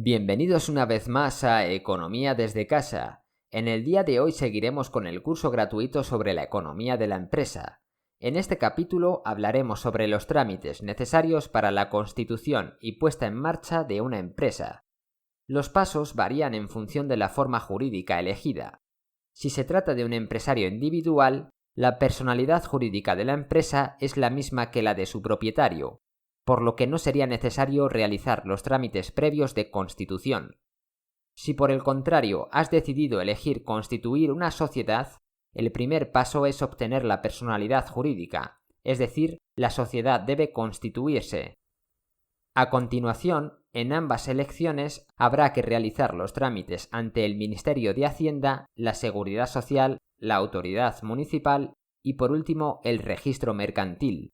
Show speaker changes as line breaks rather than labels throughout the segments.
Bienvenidos una vez más a Economía desde casa. En el día de hoy seguiremos con el curso gratuito sobre la economía de la empresa. En este capítulo hablaremos sobre los trámites necesarios para la constitución y puesta en marcha de una empresa. Los pasos varían en función de la forma jurídica elegida. Si se trata de un empresario individual, la personalidad jurídica de la empresa es la misma que la de su propietario, por lo que no sería necesario realizar los trámites previos de constitución. Si por el contrario has decidido elegir constituir una sociedad, el primer paso es obtener la personalidad jurídica, es decir, la sociedad debe constituirse. A continuación, en ambas elecciones habrá que realizar los trámites ante el Ministerio de Hacienda, la Seguridad Social, la Autoridad Municipal y por último el Registro Mercantil.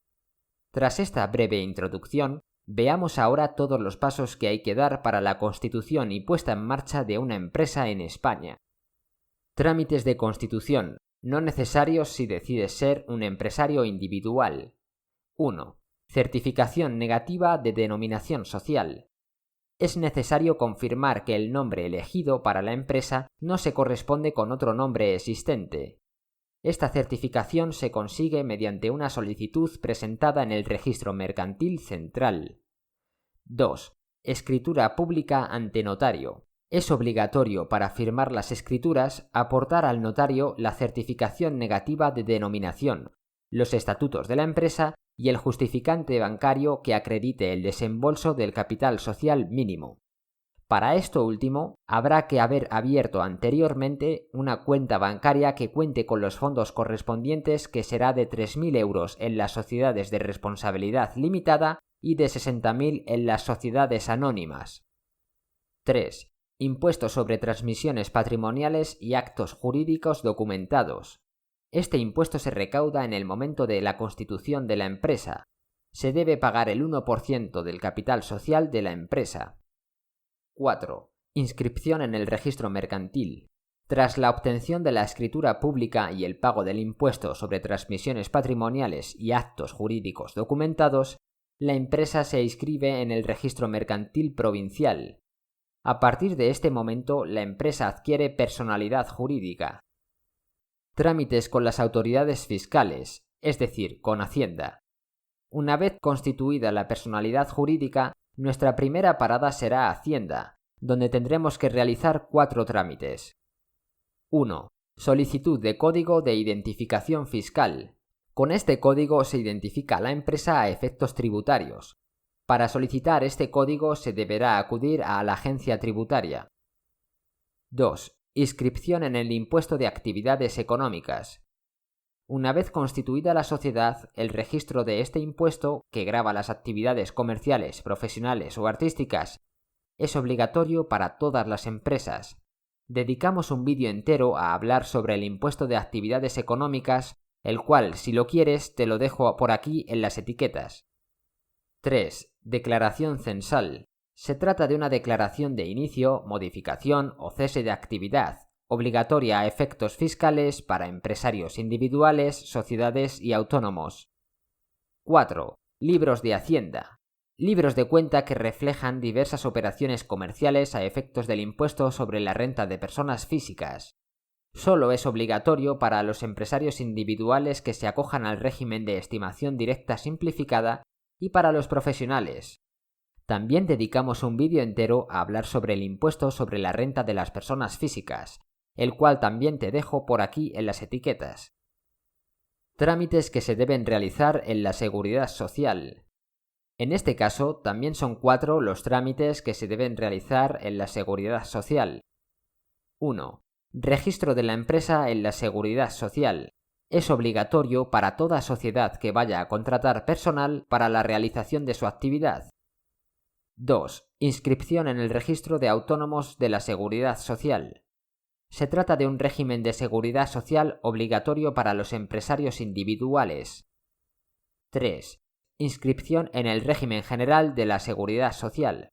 Tras esta breve introducción, veamos ahora todos los pasos que hay que dar para la constitución y puesta en marcha de una empresa en España. Trámites de constitución, no necesarios si decides ser un empresario individual. 1. Certificación negativa de denominación social. Es necesario confirmar que el nombre elegido para la empresa no se corresponde con otro nombre existente. Esta certificación se consigue mediante una solicitud presentada en el Registro Mercantil Central. 2. Escritura pública ante notario. Es obligatorio para firmar las escrituras aportar al notario la certificación negativa de denominación, los estatutos de la empresa y el justificante bancario que acredite el desembolso del capital social mínimo. Para esto último, habrá que haber abierto anteriormente una cuenta bancaria que cuente con los fondos correspondientes, que será de 3.000 euros en las sociedades de responsabilidad limitada y de 60.000 en las sociedades anónimas. 3. Impuesto sobre transmisiones patrimoniales y actos jurídicos documentados. Este impuesto se recauda en el momento de la constitución de la empresa. Se debe pagar el 1% del capital social de la empresa. 4. Inscripción en el registro mercantil. Tras la obtención de la escritura pública y el pago del impuesto sobre transmisiones patrimoniales y actos jurídicos documentados, la empresa se inscribe en el registro mercantil provincial. A partir de este momento, la empresa adquiere personalidad jurídica. Trámites con las autoridades fiscales, es decir, con Hacienda. Una vez constituida la personalidad jurídica, nuestra primera parada será Hacienda, donde tendremos que realizar 4 trámites. 1. Solicitud de código de identificación fiscal. Con este código se identifica a la empresa a efectos tributarios. Para solicitar este código se deberá acudir a la agencia tributaria. 2. Inscripción en el impuesto de actividades económicas. Una vez constituida la sociedad, el registro de este impuesto, que grava las actividades comerciales, profesionales o artísticas, es obligatorio para todas las empresas. Dedicamos un vídeo entero a hablar sobre el impuesto de actividades económicas, el cual, si lo quieres, te lo dejo por aquí en las etiquetas. 3. Declaración censal. Se trata de una declaración de inicio, modificación o cese de actividad, obligatoria a efectos fiscales para empresarios individuales, sociedades y autónomos. 4. Libros de Hacienda. Libros de cuenta que reflejan diversas operaciones comerciales a efectos del impuesto sobre la renta de personas físicas. Solo es obligatorio para los empresarios individuales que se acojan al régimen de estimación directa simplificada y para los profesionales. También dedicamos un vídeo entero a hablar sobre el impuesto sobre la renta de las personas físicas, el cual también te dejo por aquí en las etiquetas. Trámites que se deben realizar en la Seguridad Social. En este caso, también son 4 los trámites que se deben realizar en la Seguridad Social. 1. Registro de la empresa en la Seguridad Social. Es obligatorio para toda sociedad que vaya a contratar personal para la realización de su actividad. 2. Inscripción en el registro de autónomos de la Seguridad Social. Se trata de un régimen de seguridad social obligatorio para los empresarios individuales. 3. Inscripción en el régimen general de la Seguridad Social.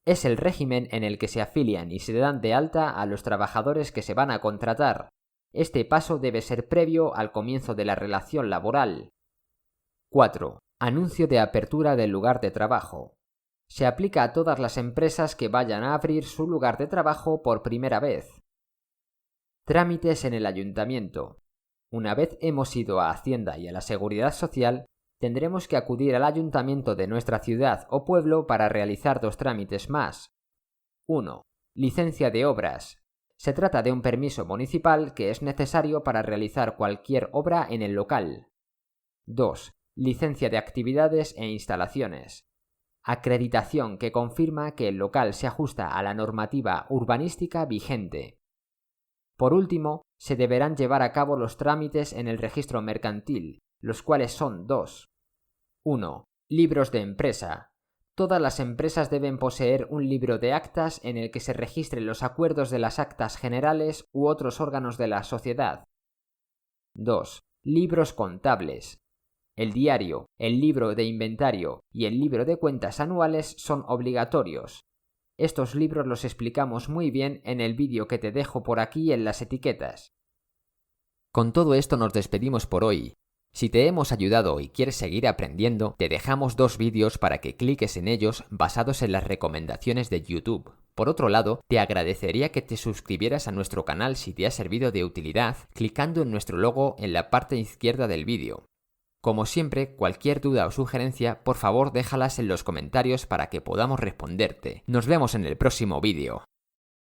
Es el régimen en el que se afilian y se dan de alta a los trabajadores que se van a contratar. Este paso debe ser previo al comienzo de la relación laboral. 4. Anuncio de apertura del lugar de trabajo. Se aplica a todas las empresas que vayan a abrir su lugar de trabajo por primera vez. Trámites en el ayuntamiento. Una vez hemos ido a Hacienda y a la Seguridad Social, tendremos que acudir al ayuntamiento de nuestra ciudad o pueblo para realizar 2 trámites más. 1. Licencia de obras. Se trata de un permiso municipal que es necesario para realizar cualquier obra en el local. 2. Licencia de actividades e instalaciones. Acreditación que confirma que el local se ajusta a la normativa urbanística vigente. Por último, se deberán llevar a cabo los trámites en el registro mercantil, los cuales son 2. 1. Libros de empresa. Todas las empresas deben poseer un libro de actas en el que se registren los acuerdos de las actas generales u otros órganos de la sociedad. 2. Libros contables. El diario, el libro de inventario y el libro de cuentas anuales son obligatorios. Estos libros los explicamos muy bien en el vídeo que te dejo por aquí en las etiquetas. Con todo esto nos despedimos por hoy. Si te hemos ayudado y quieres seguir aprendiendo, te dejamos 2 vídeos para que cliques en ellos basados en las recomendaciones de YouTube. Por otro lado, te agradecería que te suscribieras a nuestro canal si te ha servido de utilidad, clicando en nuestro logo en la parte izquierda del vídeo. Como siempre, cualquier duda o sugerencia, por favor déjalas en los comentarios para que podamos responderte. Nos vemos en el próximo vídeo.